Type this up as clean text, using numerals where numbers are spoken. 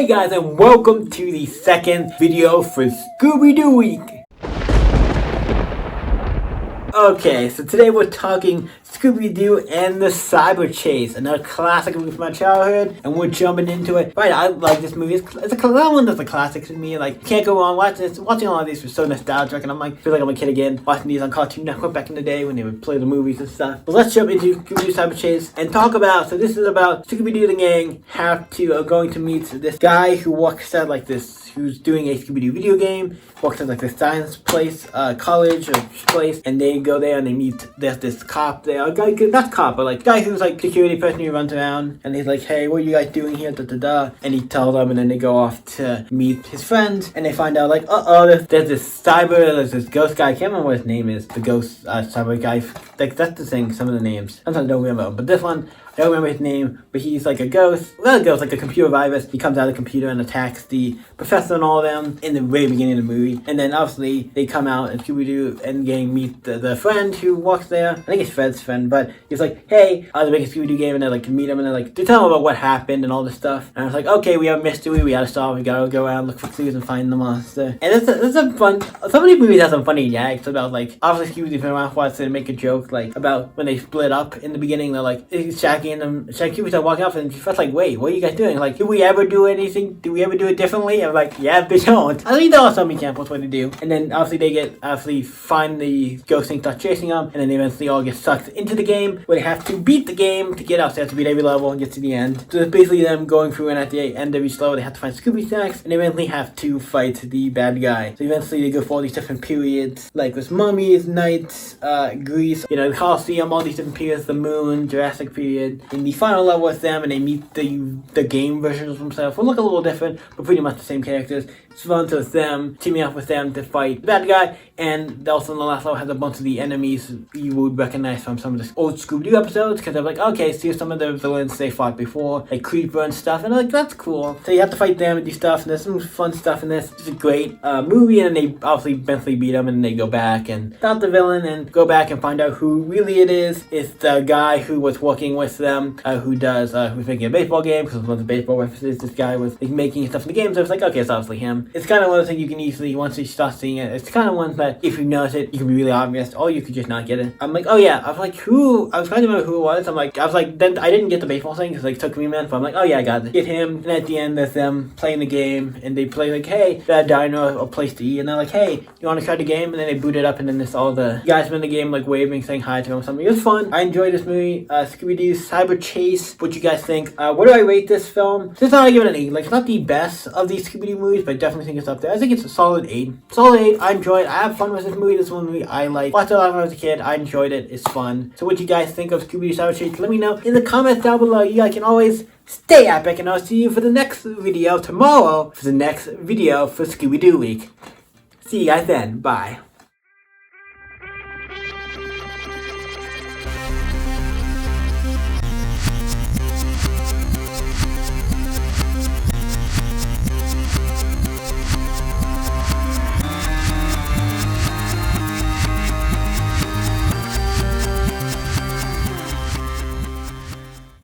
guys, and welcome to the second video for Scooby-Doo week. Okay, so today we're talking Scooby-Doo and the Cyber Chase, another classic movie from my childhood, and we're jumping into it. Right, I like this movie. That one that's a classic to me. Like, can't go wrong watching this. Watching a lot of these was so nostalgic, and I'm like, feel like I'm a kid again, watching these on Cartoon Network back in the day when they would play the movies and stuff. But let's jump into Scooby-Doo Cyber Chase and talk about. So this is about Scooby-Doo and the gang are going to meet this guy who works at like this, who's doing a Scooby-Doo video game, works at like this science place, college or place, and they go there and they meet this cop there, a guy, not cop, but like guy who's like security person who runs around, and he's like, hey, what are you guys doing here, da da da, and he tells them, and then they go off to meet his friends, and they find out like, there's this ghost guy, I can't remember what his name is, the ghost cyber guy, like that's the thing, some of the names, sometimes I don't remember, but this one, I don't remember his name, but he's like a ghost. Not a ghost, like a computer virus. He comes out of the computer and attacks the professor and all of them in the very beginning of the movie. And then obviously they come out and Scooby-Doo and gang meet the friend who walks there. I think it's Fred's friend, but he's like, hey, I was making a Scooby-Doo game, and they like meet him and they tell him about what happened and all this stuff. And I was like, okay, we have a mystery, we gotta solve, we gotta go around, look for clues and find the monster. And it's a fun, some of these movies have some funny gags about like, obviously Scooby-Doo's been around for a while, so they make a joke like about when they split up in the beginning, they're like, Shaggy and them, Shaggy started walking off, and she felt like, wait, what are you guys doing? Like, do we ever do anything? Do we ever do it differently? I'm like, yeah, they don't. I think there are some examples what they do. And then obviously they find the ghost thing, start chasing them, and then they eventually all get sucked into the game where they have to beat the game to get out. So they have to beat every level and get to the end. So it's basically them going through, and at the end of each level they have to find Scooby snacks, and they eventually have to fight the bad guy. So eventually they go for all these different periods, like with mummies, knights, Greece, the Colosseum, all these different periods, the moon, Jurassic period. In the final level with them, and they meet the game versions of themselves. Will look a little different, but pretty much the same characters. It's fun to them, teaming up with them to fight the bad guy, and also in the last level has a bunch of the enemies you would recognize from some of the old Scooby-Doo episodes, because they're like, okay, so here's some of the villains they fought before, like Creeper and stuff, and like, that's cool. So you have to fight them and do stuff, and there's some fun stuff in this. It's a great movie, and they obviously eventually beat them, and they go back and stop the villain, and go back and find out who really it is. It's the guy who was working with them, who's making a baseball game, because one of the baseball references, this guy was like, making stuff in the game, so it's like, okay, it's obviously him. It's kind of one of the things you can easily, once you start seeing it, it's kind of one that if you notice it, you can be really obvious, or you could just not get it. I'm like, oh yeah, I was like, I was trying to remember who it was, then I didn't get the baseball thing, because it took me a minute, but I'm like, oh yeah, I got it. Get him, and at the end, there's them playing the game, and they play like, hey, that dino, or place to eat, and they're like, hey, you want to try the game? And then they boot it up, and then there's all the guys in the game, like, waving, saying hi to him or something. It was fun. I enjoyed this movie, Scooby-Doo Cyber Chase. What you guys think? What do I rate this film? This is how I give it an 8. Like, it's not the best of these Scooby-Doo movies, but I definitely think it's up there. I think it's a solid 8. Solid 8. I enjoyed it. I have fun with this movie. This one movie I like. Watched it a lot when I was a kid. I enjoyed it. It's fun. So what you guys think of Scooby-Doo Cyber Chase? Let me know in the comments down below. You guys can always stay epic, and I'll see you for the next video tomorrow for the next video for Scooby-Doo week. See you guys then. Bye.